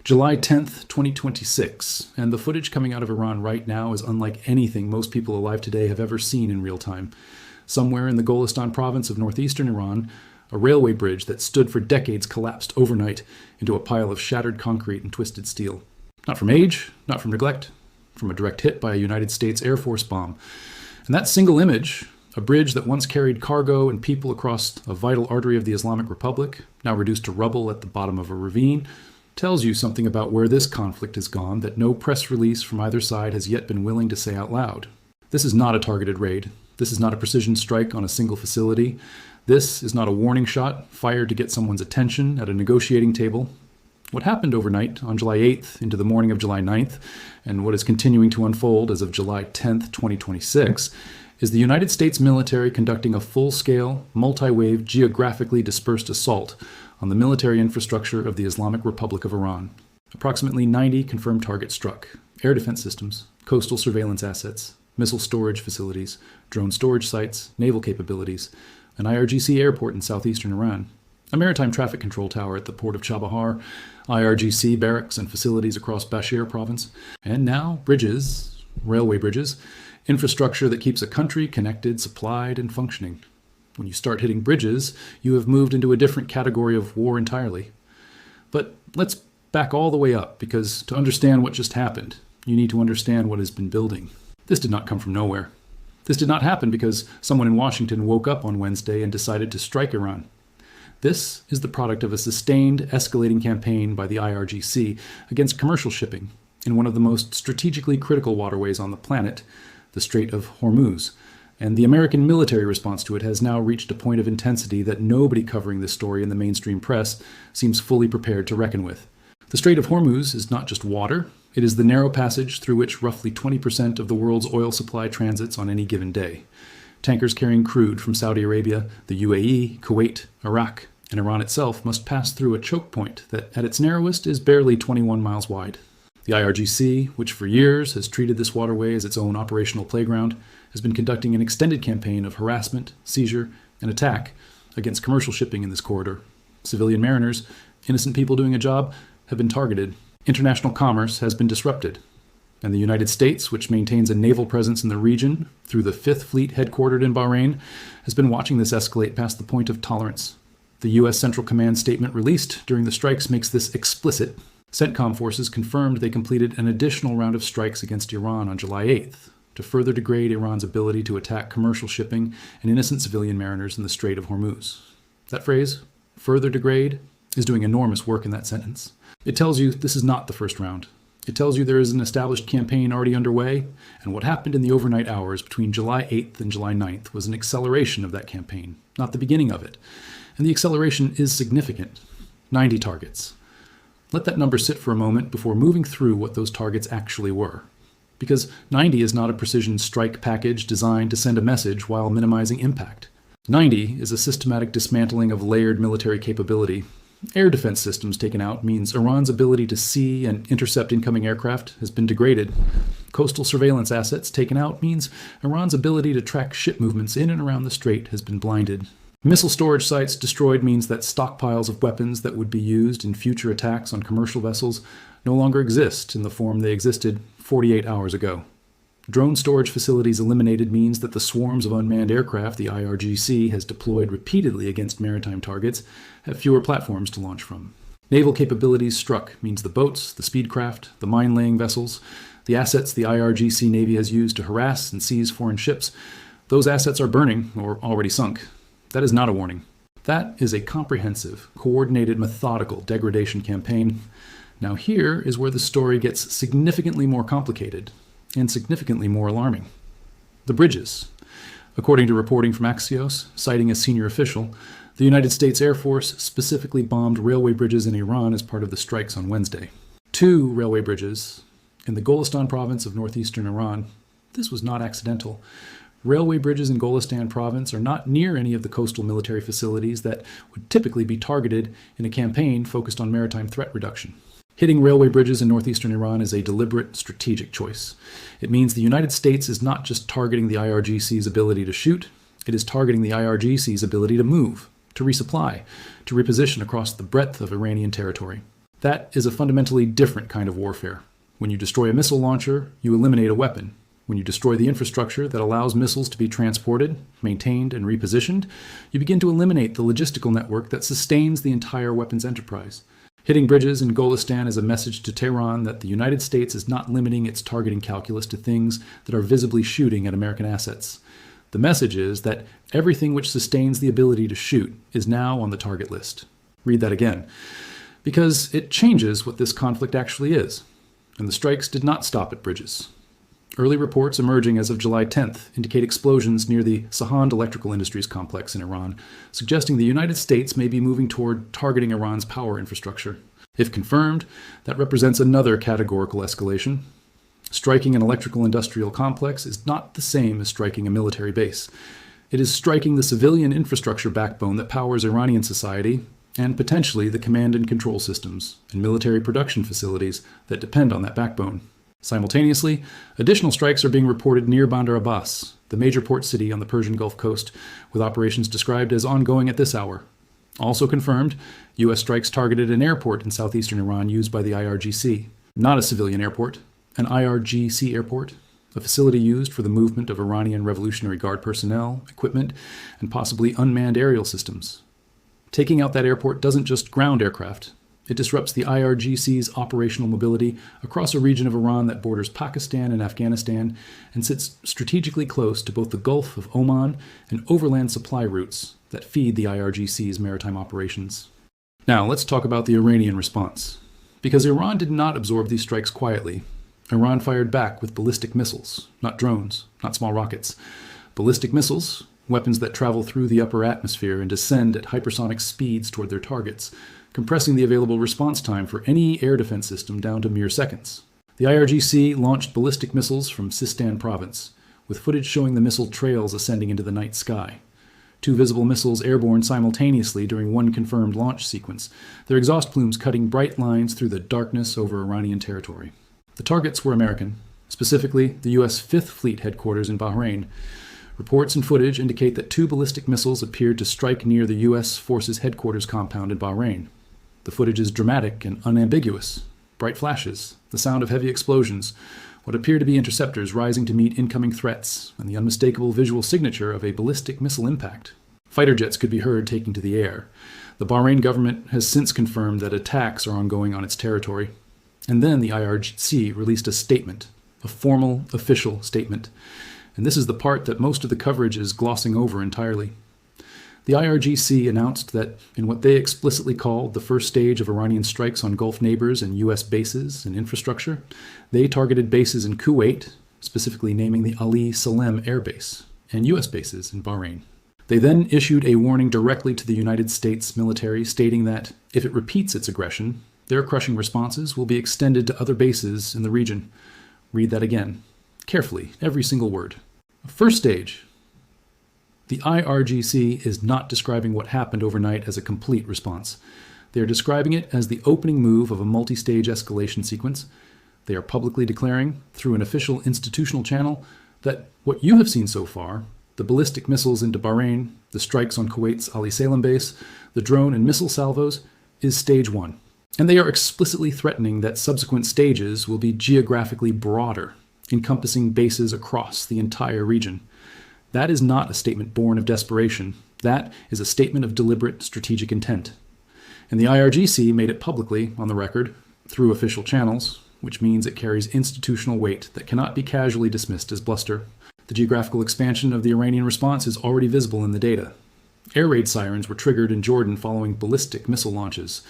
July 10th, 2026, and the footage coming out of Iran right now is unlike anything most people alive today have ever seen in real time. Somewhere in the Golestan province of northeastern Iran, a railway bridge that stood for decades collapsed overnight into a pile of shattered concrete and twisted steel. Not from age, not from neglect, from a direct hit by a United States Air Force bomb. And that single image, a bridge that once carried cargo and people across a vital artery of the Islamic Republic, now reduced to rubble at the bottom of a ravine, tells you something about where this conflict has gone that no press release from either side has yet been willing to say out loud. This is not a targeted raid. This is not a precision strike on a single facility. This is not a warning shot fired to get someone's attention at a negotiating table. What happened overnight on July 8th into the morning of July 9th, and what is continuing to unfold as of July 10th, 2026, is the United States military conducting a full-scale, multi-wave, geographically dispersed assault on the military infrastructure of the Islamic Republic of Iran. Approximately 90 confirmed targets struck: air defense systems, coastal surveillance assets, missile storage facilities, drone storage sites, naval capabilities, an IRGC airport in southeastern Iran, a maritime traffic control tower at the port of Chabahar, IRGC barracks and facilities across Bashir province, and now bridges, railway bridges, infrastructure that keeps a country connected, supplied, and functioning. When you start hitting bridges, you have moved into a different category of war entirely. But let's back all the way up, because to understand what just happened, you need to understand what has been building. This did not come from nowhere. This did not happen because someone in Washington woke up on Wednesday and decided to strike Iran. This is the product of a sustained, escalating campaign by the IRGC against commercial shipping in one of the most strategically critical waterways on the planet, the Strait of Hormuz. And the American military response to it has now reached a point of intensity that nobody covering this story in the mainstream press seems fully prepared to reckon with. The Strait of Hormuz is not just water, it is the narrow passage through which roughly 20% of the world's oil supply transits on any given day. Tankers carrying crude from Saudi Arabia, the UAE, Kuwait, Iraq, and Iran itself must pass through a choke point that at its narrowest is barely 21 miles wide. The IRGC, which for years has treated this waterway as its own operational playground, has been conducting an extended campaign of harassment, seizure, and attack against commercial shipping in this corridor. Civilian mariners, innocent people doing a job, have been targeted. International commerce has been disrupted. And the United States, which maintains a naval presence in the region through the 5th Fleet headquartered in Bahrain, has been watching this escalate past the point of tolerance. The U.S. Central Command statement released during the strikes makes this explicit. CENTCOM forces confirmed they completed an additional round of strikes against Iran on July 8th to further degrade Iran's ability to attack commercial shipping and innocent civilian mariners in the Strait of Hormuz. That phrase, further degrade, is doing enormous work in that sentence. It tells you this is not the first round. It tells you there is an established campaign already underway, and what happened in the overnight hours between July 8th and July 9th was an acceleration of that campaign, not the beginning of it. And the acceleration is significant. 90 targets. Let that number sit for a moment before moving through what those targets actually were. Because 90 is not a precision strike package designed to send a message while minimizing impact. 90 is a systematic dismantling of layered military capability. Air defense systems taken out means Iran's ability to see and intercept incoming aircraft has been degraded. Coastal surveillance assets taken out means Iran's ability to track ship movements in and around the strait has been blinded. Missile storage sites destroyed means that stockpiles of weapons that would be used in future attacks on commercial vessels no longer exist in the form they existed 48 hours ago. Drone storage facilities eliminated means that the swarms of unmanned aircraft the IRGC has deployed repeatedly against maritime targets have fewer platforms to launch from. Naval capabilities struck means the boats, the speedcraft, the mine-laying vessels, the assets the IRGC Navy has used to harass and seize foreign ships, those assets are burning or already sunk. That is not a warning. That is a comprehensive, coordinated, methodical degradation campaign. Now here is where the story gets significantly more complicated and significantly more alarming. The bridges. According to reporting from Axios, citing a senior official, the United States Air Force specifically bombed railway bridges in Iran as part of the strikes on Wednesday. 2 railway bridges in the Golestan province of northeastern Iran. This was not accidental. Railway bridges in Golestan province are not near any of the coastal military facilities that would typically be targeted in a campaign focused on maritime threat reduction. Hitting railway bridges in northeastern Iran is a deliberate, strategic choice. It means the United States is not just targeting the IRGC's ability to shoot, it is targeting the IRGC's ability to move, to resupply, to reposition across the breadth of Iranian territory. That is a fundamentally different kind of warfare. When you destroy a missile launcher, you eliminate a weapon. When you destroy the infrastructure that allows missiles to be transported, maintained, and repositioned, you begin to eliminate the logistical network that sustains the entire weapons enterprise. Hitting bridges in Golestan is a message to Tehran that the United States is not limiting its targeting calculus to things that are visibly shooting at American assets. The message is that everything which sustains the ability to shoot is now on the target list. Read that again, because it changes what this conflict actually is. And the strikes did not stop at bridges. Early reports emerging as of July 10th indicate explosions near the Sahand Electrical Industries complex in Iran, suggesting the United States may be moving toward targeting Iran's power infrastructure. If confirmed, that represents another categorical escalation. Striking an electrical industrial complex is not the same as striking a military base. It is striking the civilian infrastructure backbone that powers Iranian society, and potentially the command and control systems and military production facilities that depend on that backbone. Simultaneously, additional strikes are being reported near Bandar Abbas, the major port city on the Persian Gulf coast, with operations described as ongoing at this hour. Also confirmed, U.S. strikes targeted an airport in southeastern Iran used by the IRGC. Not a civilian airport, an IRGC airport, a facility used for the movement of Iranian Revolutionary Guard personnel, equipment, and possibly unmanned aerial systems. Taking out that airport doesn't just ground aircraft. It disrupts the IRGC's operational mobility across a region of Iran that borders Pakistan and Afghanistan and sits strategically close to both the Gulf of Oman and overland supply routes that feed the IRGC's maritime operations. Now, let's talk about the Iranian response. Because Iran did not absorb these strikes quietly, Iran fired back with ballistic missiles, not drones, not small rockets. Ballistic missiles, weapons that travel through the upper atmosphere and descend at hypersonic speeds toward their targets, compressing the available response time for any air defense system down to mere seconds. The IRGC launched ballistic missiles from Sistan province, with footage showing the missile trails ascending into the night sky. 2 visible missiles airborne simultaneously during one confirmed launch sequence, their exhaust plumes cutting bright lines through the darkness over Iranian territory. The targets were American, specifically the U.S. 5th Fleet headquarters in Bahrain. Reports and footage indicate that 2 ballistic missiles appeared to strike near the U.S. Forces headquarters compound in Bahrain. The footage is dramatic and unambiguous. Bright flashes, the sound of heavy explosions, what appear to be interceptors rising to meet incoming threats, and the unmistakable visual signature of a ballistic missile impact. Fighter jets could be heard taking to the air. The Bahrain government has since confirmed that attacks are ongoing on its territory. And then the IRGC released a statement, a formal, official statement. And this is the part that most of the coverage is glossing over entirely. The IRGC announced that in what they explicitly called the first stage of Iranian strikes on Gulf neighbors and U.S. bases and infrastructure, they targeted bases in Kuwait, specifically naming the Ali Salem Air Base, and U.S. bases in Bahrain. They then issued a warning directly to the United States military, stating that if it repeats its aggression, their crushing responses will be extended to other bases in the region. Read that again, carefully, every single word. First stage. The IRGC is not describing what happened overnight as a complete response. They are describing it as the opening move of a multi-stage escalation sequence. They are publicly declaring, through an official institutional channel, that what you have seen so far, the ballistic missiles into Bahrain, the strikes on Kuwait's Ali Salem base, the drone and missile salvos, is stage 1. And they are explicitly threatening that subsequent stages will be geographically broader, encompassing bases across the entire region. That is not a statement born of desperation. That is a statement of deliberate strategic intent. And the IRGC made it publicly, on the record, through official channels, which means it carries institutional weight that cannot be casually dismissed as bluster. The geographical expansion of the Iranian response is already visible in the data. Air raid sirens were triggered in Jordan following ballistic missile launches.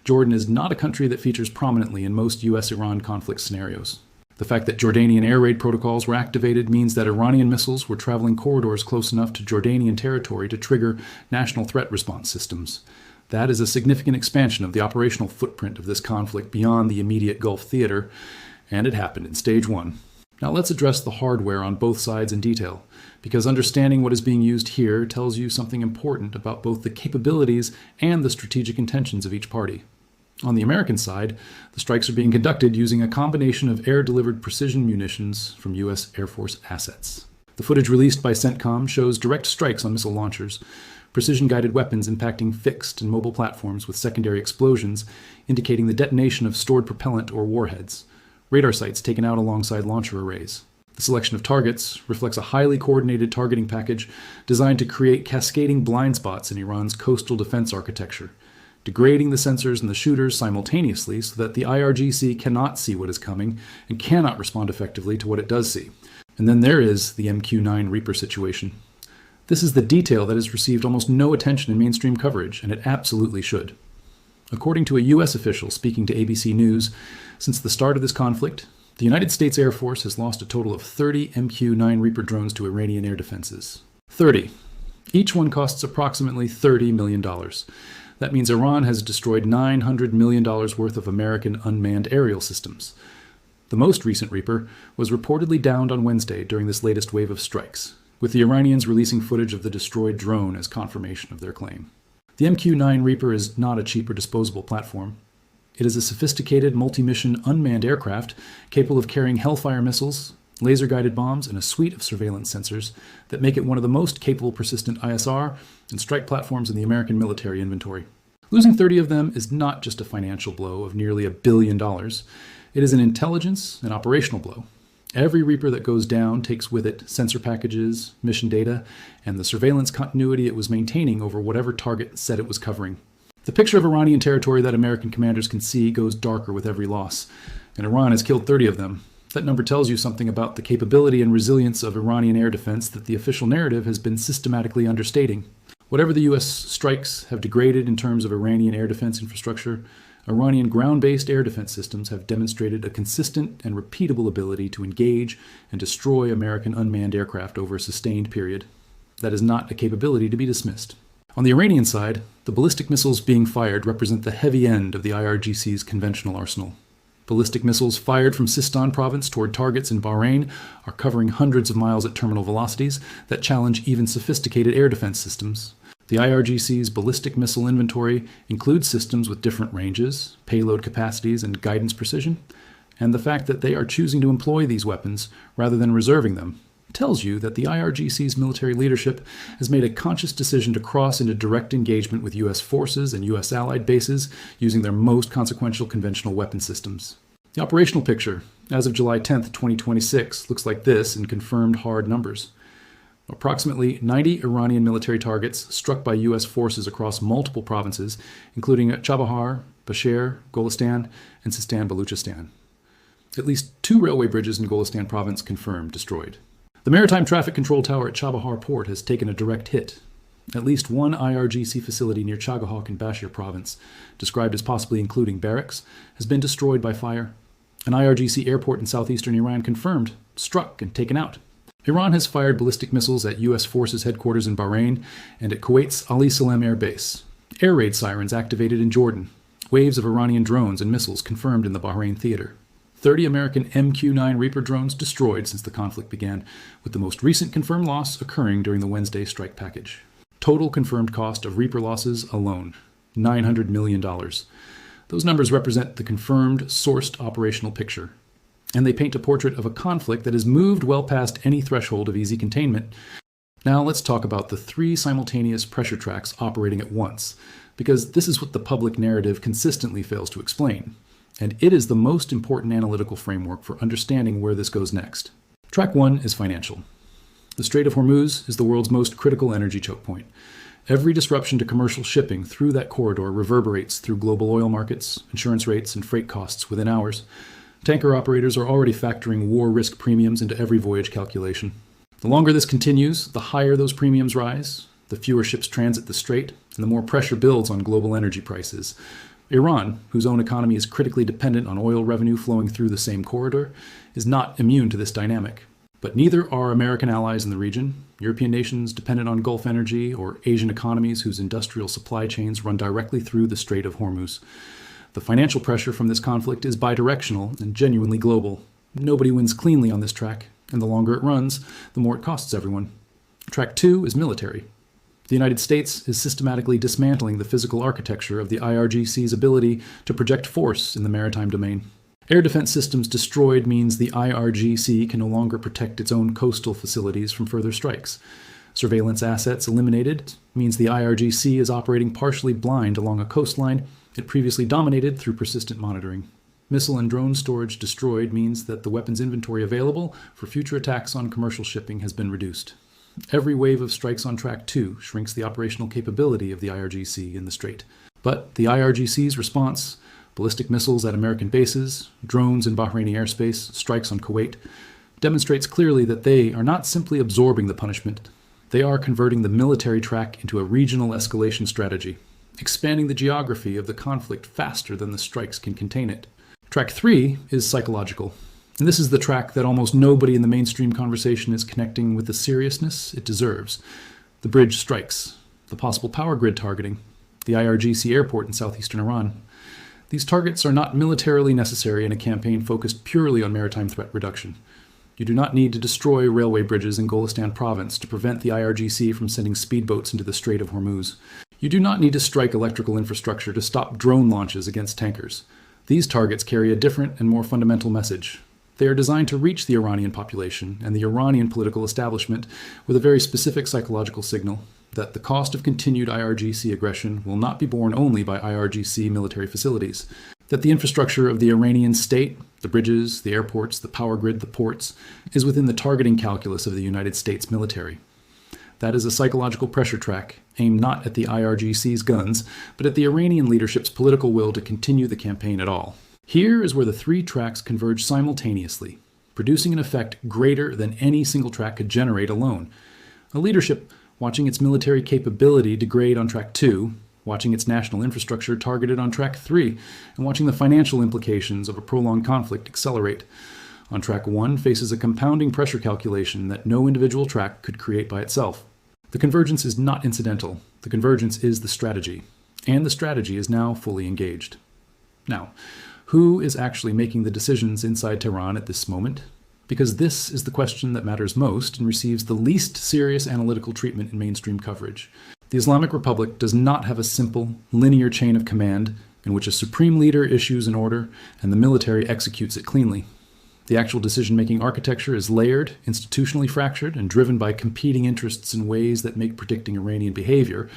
Jordan is not a country that features prominently in most U.S.-Iran conflict scenarios. The fact that Jordanian air raid protocols were activated means that Iranian missiles were traveling corridors close enough to Jordanian territory to trigger national threat response systems. That is a significant expansion of the operational footprint of this conflict beyond the immediate Gulf theater, and it happened in stage 1. Now let's address the hardware on both sides in detail, because understanding what is being used here tells you something important about both the capabilities and the strategic intentions of each party. On the American side, the strikes are being conducted using a combination of air-delivered precision munitions from U.S. Air Force assets. The footage released by CENTCOM shows direct strikes on missile launchers. precision-guided weapons impacting fixed and mobile platforms with secondary explosions, indicating the detonation of stored propellant or warheads, radar sites taken out alongside launcher arrays. The selection of targets reflects a highly coordinated targeting package designed to create cascading blind spots in Iran's coastal defense architecture, degrading the sensors and the shooters simultaneously so that the IRGC cannot see what is coming and cannot respond effectively to what it does see. And then there is the MQ-9 Reaper situation. This is the detail that has received almost no attention in mainstream coverage, and it absolutely should. According to a U.S. official speaking to ABC News, since the start of this conflict, the United States Air Force has lost a total of 30 MQ-9 Reaper drones to Iranian air defenses. 30. Each one costs approximately $30 million. That means Iran has destroyed $900 million worth of American unmanned aerial systems. The most recent Reaper was reportedly downed on Wednesday during this latest wave of strikes, with the Iranians releasing footage of the destroyed drone as confirmation of their claim. The MQ-9 Reaper is not a cheap or disposable platform. It is a sophisticated multi-mission unmanned aircraft capable of carrying Hellfire missiles, laser-guided bombs, and a suite of surveillance sensors that make it one of the most capable persistent ISR and strike platforms in the American military inventory. Losing 30 of them is not just a financial blow of nearly $1 billion. It is an intelligence and operational blow. Every Reaper that goes down takes with it sensor packages, mission data, and the surveillance continuity it was maintaining over whatever target said it was covering. The picture of Iranian territory that American commanders can see goes darker with every loss, and Iran has killed 30 of them. That number tells you something about the capability and resilience of Iranian air defense that the official narrative has been systematically understating. Whatever the U.S. strikes have degraded in terms of Iranian air defense infrastructure, Iranian ground-based air defense systems have demonstrated a consistent and repeatable ability to engage and destroy American unmanned aircraft over a sustained period. That is not a capability to be dismissed. On the Iranian side, the ballistic missiles being fired represent the heavy end of the IRGC's conventional arsenal. Ballistic missiles fired from Sistan province toward targets in Bahrain are covering hundreds of miles at terminal velocities that challenge even sophisticated air defense systems. The IRGC's ballistic missile inventory includes systems with different ranges, payload capacities, and guidance precision, and the fact that they are choosing to employ these weapons rather than reserving them tells you that the IRGC's military leadership has made a conscious decision to cross into direct engagement with U.S. forces and U.S. allied bases using their most consequential conventional weapon systems. The operational picture, as of July 10, 2026, looks like this in confirmed hard numbers. Approximately 90 Iranian military targets struck by U.S. forces across multiple provinces, including Chabahar, Bushehr, Golestan, and Sistan-Baluchistan. At least 2 railway bridges in Golestan province confirmed destroyed. The maritime traffic control tower at Chabahar port has taken a direct hit. At least one IRGC facility near Chagahawk in Bushehr province, described as possibly including barracks, has been destroyed by fire. An IRGC airport in southeastern Iran confirmed, struck, and taken out. Iran has fired ballistic missiles at U.S. forces headquarters in Bahrain and at Kuwait's Ali Salem Air Base. Air raid sirens activated in Jordan. Waves of Iranian drones and missiles confirmed in the Bahrain theater. 30 American MQ-9 Reaper drones destroyed since the conflict began, with the most recent confirmed loss occurring during the Wednesday strike package. Total confirmed cost of Reaper losses alone, $900 million. Those numbers represent the confirmed, sourced operational picture, and they paint a portrait of a conflict that has moved well past any threshold of easy containment. Now let's talk about the 3 simultaneous pressure tracks operating at once, because this is what the public narrative consistently fails to explain. And it is the most important analytical framework for understanding where this goes next. Track 1 is financial. The Strait of Hormuz is the world's most critical energy choke point. Every disruption to commercial shipping through that corridor reverberates through global oil markets, insurance rates, and freight costs within hours. Tanker operators are already factoring war risk premiums into every voyage calculation. The longer this continues, the higher those premiums rise, the fewer ships transit the strait, and the more pressure builds on global energy prices. Iran, whose own economy is critically dependent on oil revenue flowing through the same corridor, is not immune to this dynamic. But neither are American allies in the region, European nations dependent on Gulf energy, or Asian economies whose industrial supply chains run directly through the Strait of Hormuz. The financial pressure from this conflict is bidirectional and genuinely global. Nobody wins cleanly on this track, and the longer it runs, the more it costs everyone. Track 2 is military. The United States is systematically dismantling the physical architecture of the IRGC's ability to project force in the maritime domain. Air defense systems destroyed means the IRGC can no longer protect its own coastal facilities from further strikes. Surveillance assets eliminated means the IRGC is operating partially blind along a coastline it previously dominated through persistent monitoring. Missile and drone storage destroyed means that the weapons inventory available for future attacks on commercial shipping has been reduced. Every wave of strikes on Track 2 shrinks the operational capability of the IRGC in the Strait. But the IRGC's response, ballistic missiles at American bases, drones in Bahraini airspace, strikes on Kuwait, demonstrates clearly that they are not simply absorbing the punishment. They are converting the military track into a regional escalation strategy, expanding the geography of the conflict faster than the strikes can contain it. Track 3 is psychological, and this is the track that almost nobody in the mainstream conversation is connecting with the seriousness it deserves. The bridge strikes, the possible power grid targeting, the IRGC airport in southeastern Iran. These targets are not militarily necessary in a campaign focused purely on maritime threat reduction. You do not need to destroy railway bridges in Golestan province to prevent the IRGC from sending speedboats into the Strait of Hormuz. You do not need to strike electrical infrastructure to stop drone launches against tankers. These targets carry a different and more fundamental message. They are designed to reach the Iranian population and the Iranian political establishment with a very specific psychological signal that the cost of continued IRGC aggression will not be borne only by IRGC military facilities, that the infrastructure of the Iranian state, the bridges, the airports, the power grid, the ports, is within the targeting calculus of the United States military. That is a psychological pressure track, aimed not at the IRGC's guns, but at the Iranian leadership's political will to continue the campaign at all. Here is where the three tracks converge simultaneously, producing an effect greater than any single track could generate alone. A leadership watching its military capability degrade on Track 2, watching its national infrastructure targeted on Track 3, and watching the financial implications of a prolonged conflict accelerate. On Track 1 faces a compounding pressure calculation that no individual track could create by itself. The convergence is not incidental. The convergence is the strategy, and the strategy is now fully engaged. Now, who is actually making the decisions inside Tehran at this moment? Because this is the question that matters most and receives the least serious analytical treatment in mainstream coverage. The Islamic Republic does not have a simple, linear chain of command in which a supreme leader issues an order and the military executes it cleanly. The actual decision-making architecture is layered, institutionally fractured, and driven by competing interests in ways that make predicting Iranian behavior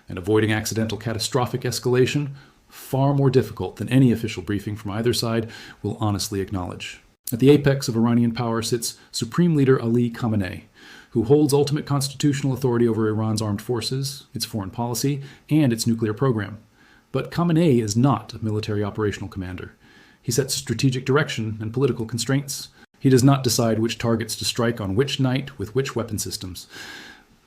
and avoiding accidental catastrophic escalation far more difficult than any official briefing from either side will honestly acknowledge. At the apex of Iranian power sits Supreme Leader Ali Khamenei, who holds ultimate constitutional authority over Iran's armed forces, its foreign policy, and its nuclear program. But Khamenei is not a military operational commander. He sets strategic direction and political constraints. He does not decide which targets to strike on which night with which weapon systems.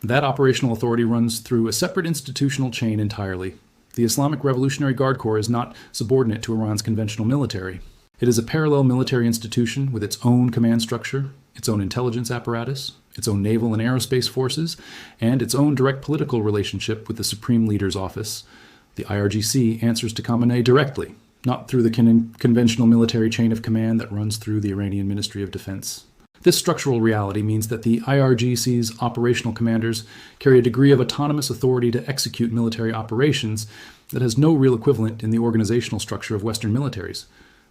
That operational authority runs through a separate institutional chain entirely. The Islamic Revolutionary Guard Corps is not subordinate to Iran's conventional military. It is a parallel military institution with its own command structure, its own intelligence apparatus, its own naval and aerospace forces, and its own direct political relationship with the Supreme Leader's office. The IRGC answers to Khamenei directly, not through the conventional military chain of command that runs through the Iranian Ministry of Defense. This structural reality means that the IRGC's operational commanders carry a degree of autonomous authority to execute military operations that has no real equivalent in the organizational structure of Western militaries.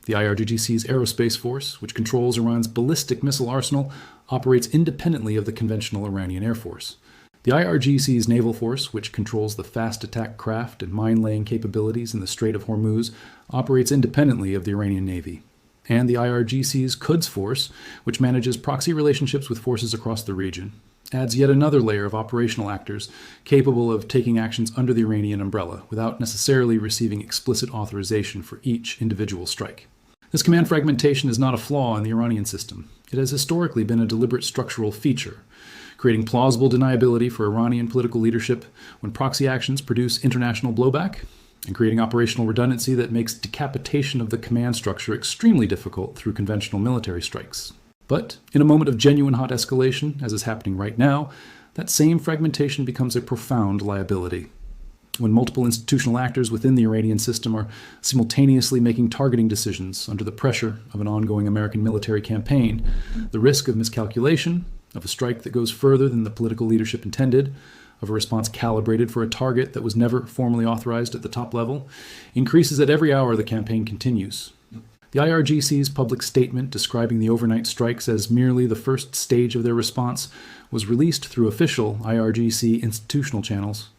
The IRGC's aerospace force, which controls Iran's ballistic missile arsenal, operates independently of the conventional Iranian Air Force. The IRGC's naval force, which controls the fast attack craft and mine-laying capabilities in the Strait of Hormuz, operates independently of the Iranian Navy. And the IRGC's Quds force, which manages proxy relationships with forces across the region, adds yet another layer of operational actors capable of taking actions under the Iranian umbrella without necessarily receiving explicit authorization for each individual strike. This command fragmentation is not a flaw in the Iranian system. It has historically been a deliberate structural feature, creating plausible deniability for Iranian political leadership when proxy actions produce international blowback, and creating operational redundancy that makes decapitation of the command structure extremely difficult through conventional military strikes. But in a moment of genuine hot escalation, as is happening right now, that same fragmentation becomes a profound liability. When multiple institutional actors within the Iranian system are simultaneously making targeting decisions under the pressure of an ongoing American military campaign, the risk of miscalculation, of a strike that goes further than the political leadership intended, of a response calibrated for a target that was never formally authorized at the top level, increases at every hour the campaign continues. The IRGC's public statement describing the overnight strikes as merely the first stage of their response was released through official IRGC institutional channels.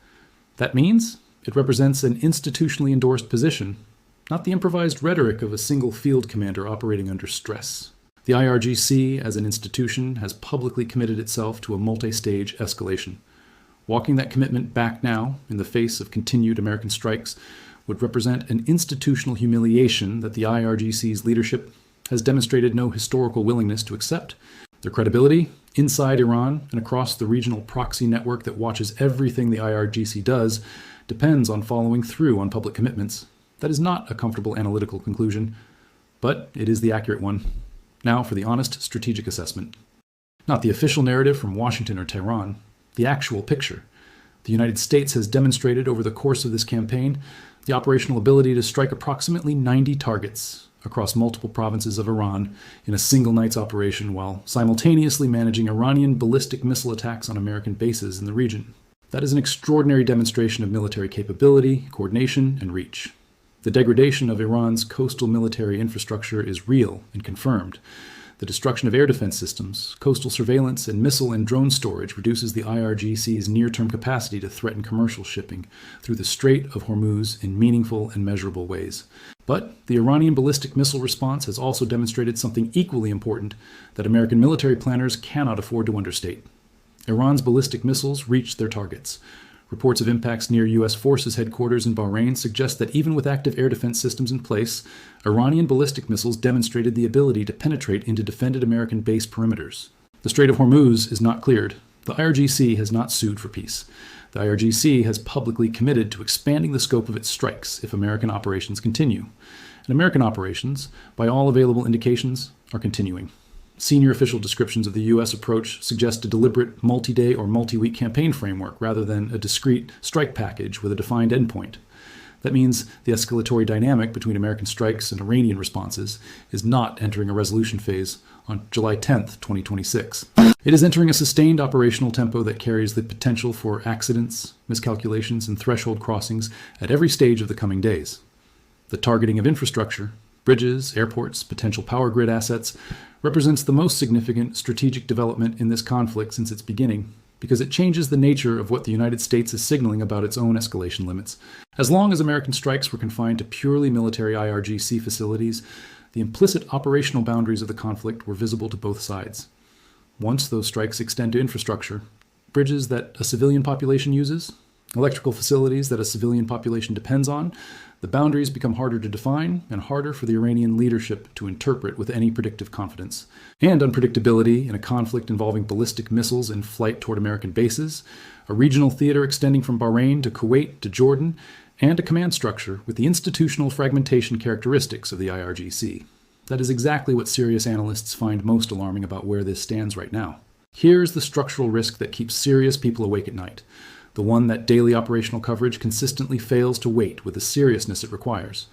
That means it represents an institutionally endorsed position, not the improvised rhetoric of a single field commander operating under stress. The IRGC, as an institution, has publicly committed itself to a multi-stage escalation. Walking that commitment back now, in the face of continued American strikes, would represent an institutional humiliation that the IRGC's leadership has demonstrated no historical willingness to accept. Their credibility, inside Iran and across the regional proxy network that watches everything the IRGC does, depends on following through on public commitments. That is not a comfortable analytical conclusion, but it is the accurate one. Now for the honest strategic assessment. Not the official narrative from Washington or Tehran, the actual picture. The United States has demonstrated over the course of this campaign the operational ability to strike approximately 90 targets across multiple provinces of Iran in a single night's operation while simultaneously managing Iranian ballistic missile attacks on American bases in the region. That is an extraordinary demonstration of military capability, coordination, and reach. The degradation of Iran's coastal military infrastructure is real and confirmed. The destruction of air defense systems, coastal surveillance, and missile and drone storage reduces the IRGC's near-term capacity to threaten commercial shipping through the Strait of Hormuz in meaningful and measurable ways. But the Iranian ballistic missile response has also demonstrated something equally important that American military planners cannot afford to understate. Iran's ballistic missiles reached their targets. Reports of impacts near U.S. forces headquarters in Bahrain suggest that even with active air defense systems in place, Iranian ballistic missiles demonstrated the ability to penetrate into defended American base perimeters. The Strait of Hormuz is not cleared. The IRGC has not sued for peace. The IRGC has publicly committed to expanding the scope of its strikes if American operations continue. And American operations, by all available indications, are continuing. Senior official descriptions of the U.S. approach suggest a deliberate multi-day or multi-week campaign framework rather than a discrete strike package with a defined endpoint. That means the escalatory dynamic between American strikes and Iranian responses is not entering a resolution phase on July 10, 2026. It is entering a sustained operational tempo that carries the potential for accidents, miscalculations, and threshold crossings at every stage of the coming days. The targeting of infrastructure, bridges, airports, potential power grid assets, represents the most significant strategic development in this conflict since its beginning, because it changes the nature of what the United States is signaling about its own escalation limits. As long as American strikes were confined to purely military IRGC facilities, the implicit operational boundaries of the conflict were visible to both sides. Once those strikes extend to infrastructure, bridges that a civilian population uses, electrical facilities that a civilian population depends on, the boundaries become harder to define and harder for the Iranian leadership to interpret with any predictive confidence. And unpredictability in a conflict involving ballistic missiles in flight toward American bases, a regional theater extending from Bahrain to Kuwait to Jordan, and a command structure with the institutional fragmentation characteristics of the IRGC. That is exactly what serious analysts find most alarming about where this stands right now. Here's the structural risk that keeps serious people awake at night. The one that daily operational coverage consistently fails to weight with the seriousness it requires.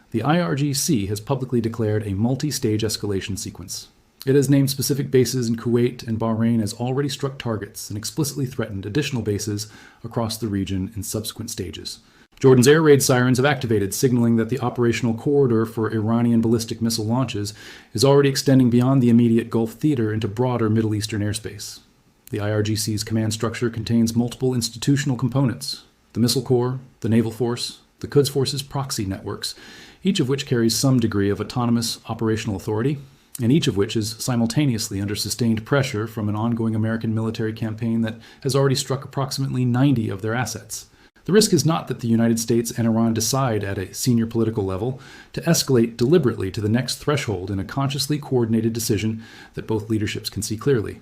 The IRGC has publicly declared a multi-stage escalation sequence. It has named specific bases in Kuwait and Bahrain as already struck targets and explicitly threatened additional bases across the region in subsequent stages. Jordan's air raid sirens have activated, signaling that the operational corridor for Iranian ballistic missile launches is already extending beyond the immediate Gulf theater into broader Middle Eastern airspace. The IRGC's command structure contains multiple institutional components: the Missile Corps, the Naval Force, the Quds Force's proxy networks, each of which carries some degree of autonomous operational authority, and each of which is simultaneously under sustained pressure from an ongoing American military campaign that has already struck approximately 90 of their assets. The risk is not that the United States and Iran decide at a senior political level to escalate deliberately to the next threshold in a consciously coordinated decision that both leaderships can see clearly.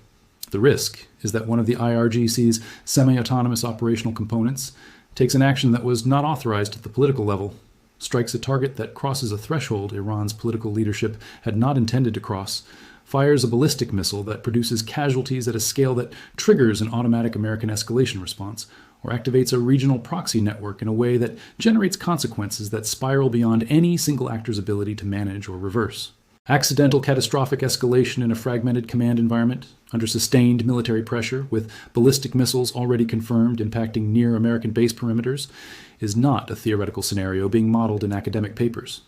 The risk is that one of the IRGC's semi-autonomous operational components takes an action that was not authorized at the political level, strikes a target that crosses a threshold Iran's political leadership had not intended to cross, fires a ballistic missile that produces casualties at a scale that triggers an automatic American escalation response, or activates a regional proxy network in a way that generates consequences that spiral beyond any single actor's ability to manage or reverse. Accidental catastrophic escalation in a fragmented command environment, under sustained military pressure, with ballistic missiles already confirmed impacting near American base perimeters, is not a theoretical scenario being modeled in academic papers.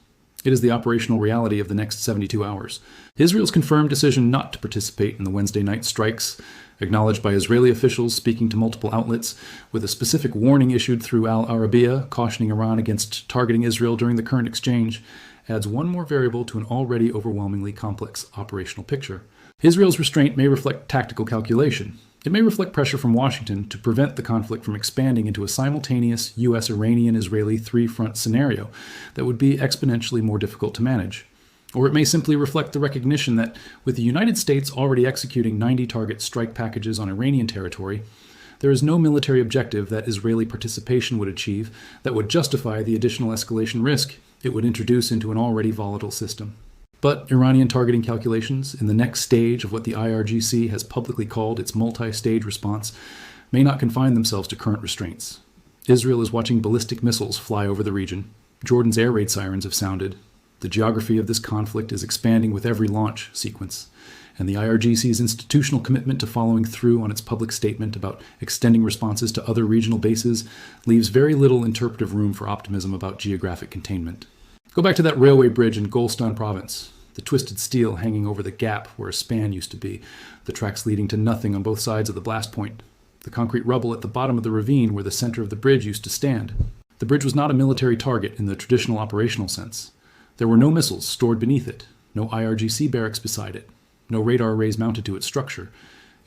It is the operational reality of the next 72 hours. Israel's confirmed decision not to participate in the Wednesday night strikes, acknowledged by Israeli officials speaking to multiple outlets, with a specific warning issued through Al Arabiya cautioning Iran against targeting Israel during the current exchange, adds one more variable to an already overwhelmingly complex operational picture. Israel's restraint may reflect tactical calculation. It may reflect pressure from Washington to prevent the conflict from expanding into a simultaneous U.S.-Iranian-Israeli three-front scenario that would be exponentially more difficult to manage. Or it may simply reflect the recognition that, with the United States already executing 90-target strike packages on Iranian territory, there is no military objective that Israeli participation would achieve that would justify the additional escalation risk it would introduce into an already volatile system. But Iranian targeting calculations in the next stage of what the IRGC has publicly called its multi-stage response may not confine themselves to current restraints. Israel is watching ballistic missiles fly over the region. Jordan's air raid sirens have sounded. The geography of this conflict is expanding with every launch sequence, and the IRGC's institutional commitment to following through on its public statement about extending responses to other regional bases leaves very little interpretive room for optimism about geographic containment. Go back to that railway bridge in Golestan province, the twisted steel hanging over the gap where a span used to be, the tracks leading to nothing on both sides of the blast point, the concrete rubble at the bottom of the ravine where the center of the bridge used to stand. The bridge was not a military target in the traditional operational sense. There were no missiles stored beneath it, no IRGC barracks beside it, no radar arrays mounted to its structure.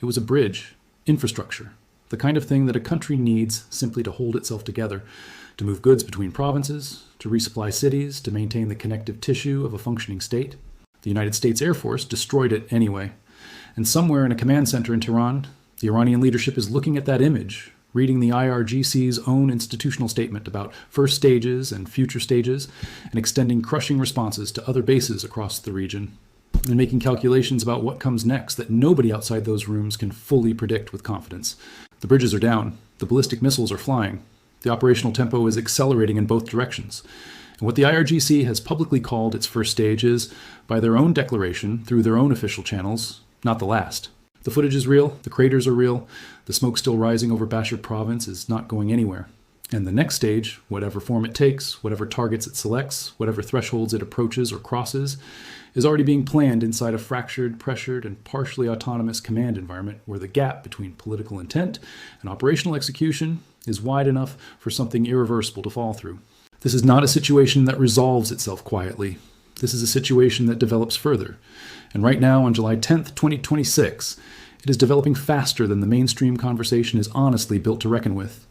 It was a bridge, infrastructure, the kind of thing that a country needs simply to hold itself together, to move goods between provinces, to resupply cities, to maintain the connective tissue of a functioning state. The United States Air Force destroyed it anyway. And somewhere in a command center in Tehran, the Iranian leadership is looking at that image, reading the IRGC's own institutional statement about first stages and future stages, and extending crushing responses to other bases across the region, and making calculations about what comes next that nobody outside those rooms can fully predict with confidence. The bridges are down. The ballistic missiles are flying. The operational tempo is accelerating in both directions. And what the IRGC has publicly called its first stage is, by their own declaration, through their own official channels, not the last. The footage is real, the craters are real, the smoke still rising over Bashar province is not going anywhere. And the next stage, whatever form it takes, whatever targets it selects, whatever thresholds it approaches or crosses, is already being planned inside a fractured, pressured, and partially autonomous command environment where the gap between political intent and operational execution is wide enough for something irreversible to fall through. This is not a situation that resolves itself quietly. This is a situation that develops further. And right now, on July 10th, 2026, it is developing faster than the mainstream conversation is honestly built to reckon with.